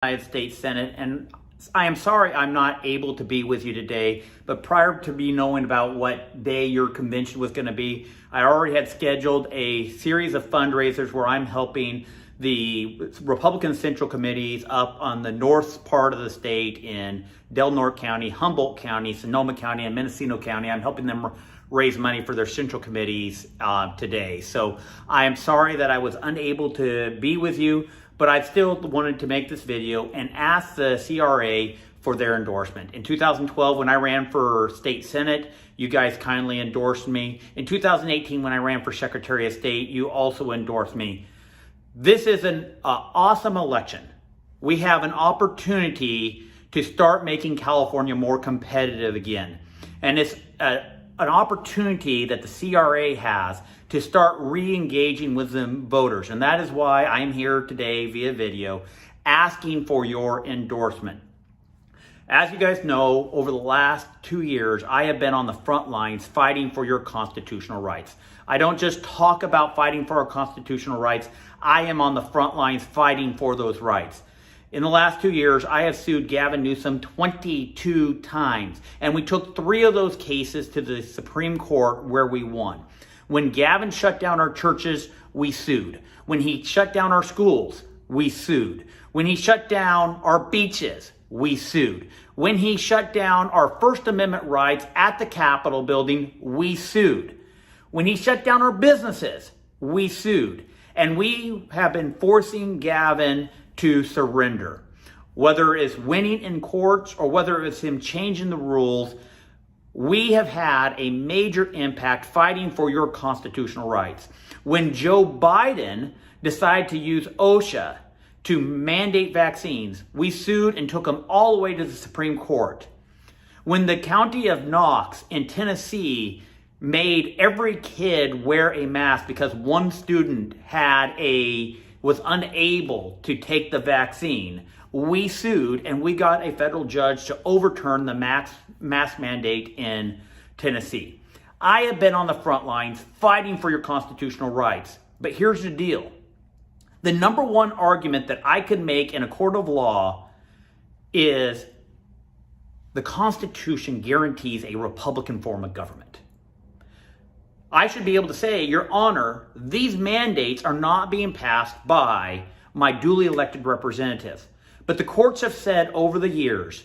United States Senate, and I am sorry I'm not able to be with you today, but prior to me knowing about what day your convention was going to be, I already had scheduled a series of fundraisers where I'm helping the Republican Central Committees up on the north part of the state in Del Norte County, Humboldt County, Sonoma County, and Mendocino County. I'm helping them raise money for their central committees today. So I am sorry that I was unable to be with you, but I still wanted to make this video and ask the CRA for their endorsement. In 2012, when I ran for state senate, you guys kindly endorsed me. In 2018, when I ran for Secretary of State, you also endorsed me. This is an awesome election. We have an opportunity to start making California more competitive again. And it's an opportunity that the CRA has to start re-engaging with the voters. And that is why I'm here today via video asking for your endorsement. As you guys know, over the last 2 years, I have been on the front lines fighting for your constitutional rights. I don't just talk about fighting for our constitutional rights. I am on the front lines fighting for those rights. In the last 2 years, I have sued Gavin Newsom 22 times, and we took 3 of those cases to the Supreme Court where we won. When Gavin shut down our churches, we sued. When he shut down our schools, we sued. When he shut down our beaches, we sued. When he shut down our First Amendment rights at the Capitol building, we sued. When he shut down our businesses, we sued. And we have been forcing Gavin to surrender. Whether it's winning in courts or whether it's him changing the rules, we have had a major impact fighting for your constitutional rights. When Joe Biden decided to use OSHA to mandate vaccines, we sued and took him all the way to the Supreme Court. When the county of Knox in Tennessee made every kid wear a mask because one student was unable to take the vaccine, we sued and we got a federal judge to overturn the mask mandate in Tennessee. I have been on the front lines fighting for your constitutional rights, but here's the deal. The number one argument that I could make in a court of law is the Constitution guarantees a Republican form of government. I should be able to say, Your Honor, these mandates are not being passed by my duly elected representatives. But the courts have said over the years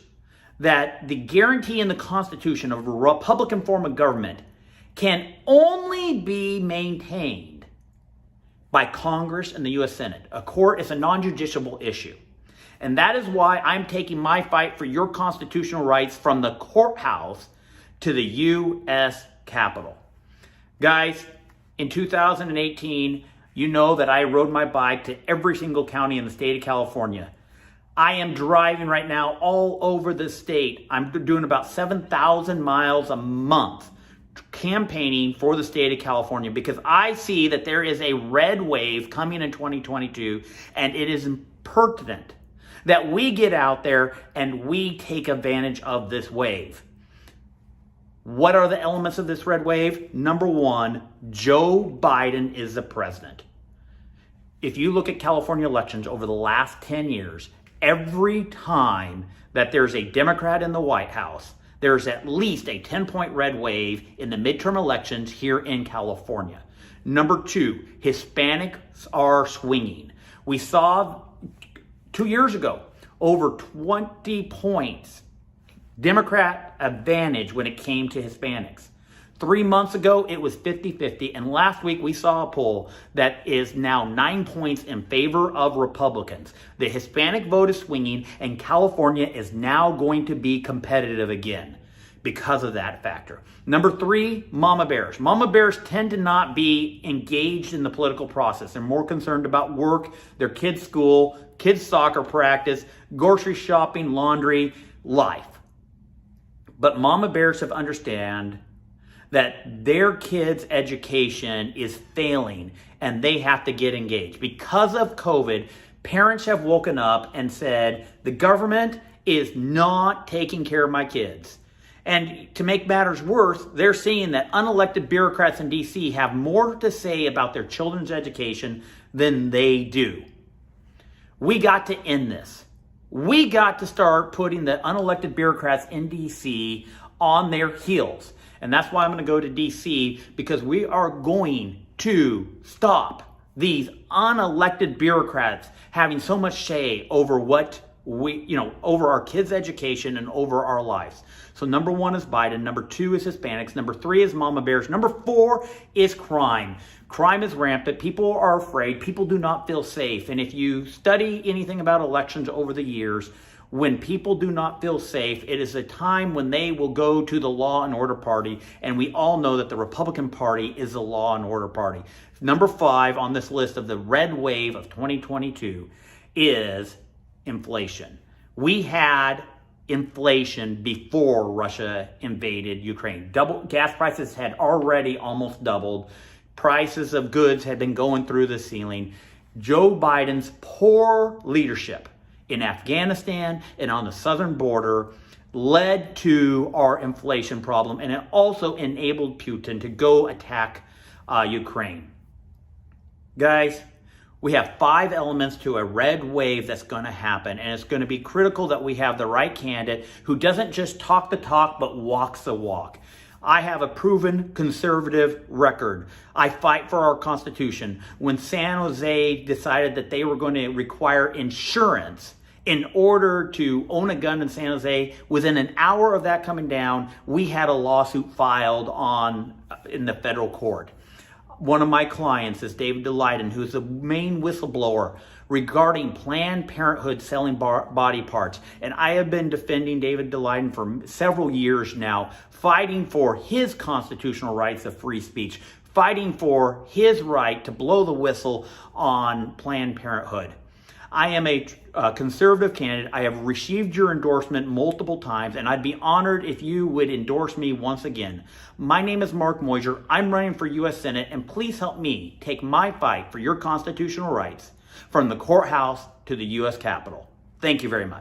that the guarantee in the Constitution of a Republican form of government can only be maintained by Congress and the U.S. Senate. A court is a non-judiciable issue. And that is why I'm taking my fight for your constitutional rights from the courthouse to the U.S. Capitol. Guys, in 2018, you know that I rode my bike to every single county in the state of California. I am driving right now all over the state. I'm doing about 7,000 miles a month campaigning for the state of California because I see that there is a red wave coming in 2022, and it is pertinent that we get out there and we take advantage of this wave. What are the elements of this red wave? Number one, Joe Biden is the president. If you look at California elections over the last 10 years, every time that there's a Democrat in the White House, there's at least a 10-point red wave in the midterm elections here in California. Number two, Hispanics are swinging. We saw 2 years ago over 20 points Democrat advantage when it came to Hispanics. 3 months ago, it was 50-50. And last week, we saw a poll that is now 9 points in favor of Republicans. The Hispanic vote is swinging, and California is now going to be competitive again because of that factor. Number three, mama bears. Mama bears tend to not be engaged in the political process. They're more concerned about work, their kids' school, kids' soccer practice, grocery shopping, laundry, life. But mama bears have understand that their kids' education is failing and they have to get engaged. Because of COVID, parents have woken up and said, the government is not taking care of my kids. And to make matters worse, they're seeing that unelected bureaucrats in DC have more to say about their children's education than they do. We got to end this. We got to start putting the unelected bureaucrats in DC on their heels. And that's why I'm going to go to DC, because we are going to stop these unelected bureaucrats having so much say over what over our kids' education and over our lives. So number 1 is Biden. Number 2 is Hispanics. Number 3 is mama bears. Number 4 is crime. Crime is rampant. People are afraid. People do not feel safe. And if you study anything about elections over the years, when people do not feel safe, it is a time when they will go to the law and order party. And we all know that the Republican Party is the law and order party. Number 5 on this list of the red wave of 2022 is inflation. We had inflation before Russia invaded Ukraine. Gas prices had already almost doubled. Prices of goods had been going through the ceiling. Joe Biden's poor leadership in Afghanistan and on the southern border led to our inflation problem, and it also enabled Putin to go attack Ukraine. Guys, we have 5 elements to a red wave that's going to happen, and it's going to be critical that we have the right candidate who doesn't just talk the talk but walks the walk. I have a proven conservative record. I fight for our Constitution. When San Jose decided that they were going to require insurance in order to own a gun in San Jose, within an hour of that coming down, we had a lawsuit filed in the federal court. One of my clients is David Daleiden, who's the main whistleblower regarding Planned Parenthood selling body parts. And I have been defending David Daleiden for several years now, fighting for his constitutional rights of free speech, fighting for his right to blow the whistle on Planned Parenthood. I am a conservative candidate. I have received your endorsement multiple times, and I'd be honored if you would endorse me once again. My name is Mark Meuser. I'm running for U.S. Senate, and please help me take my fight for your constitutional rights from the courthouse to the U.S. Capitol. Thank you very much.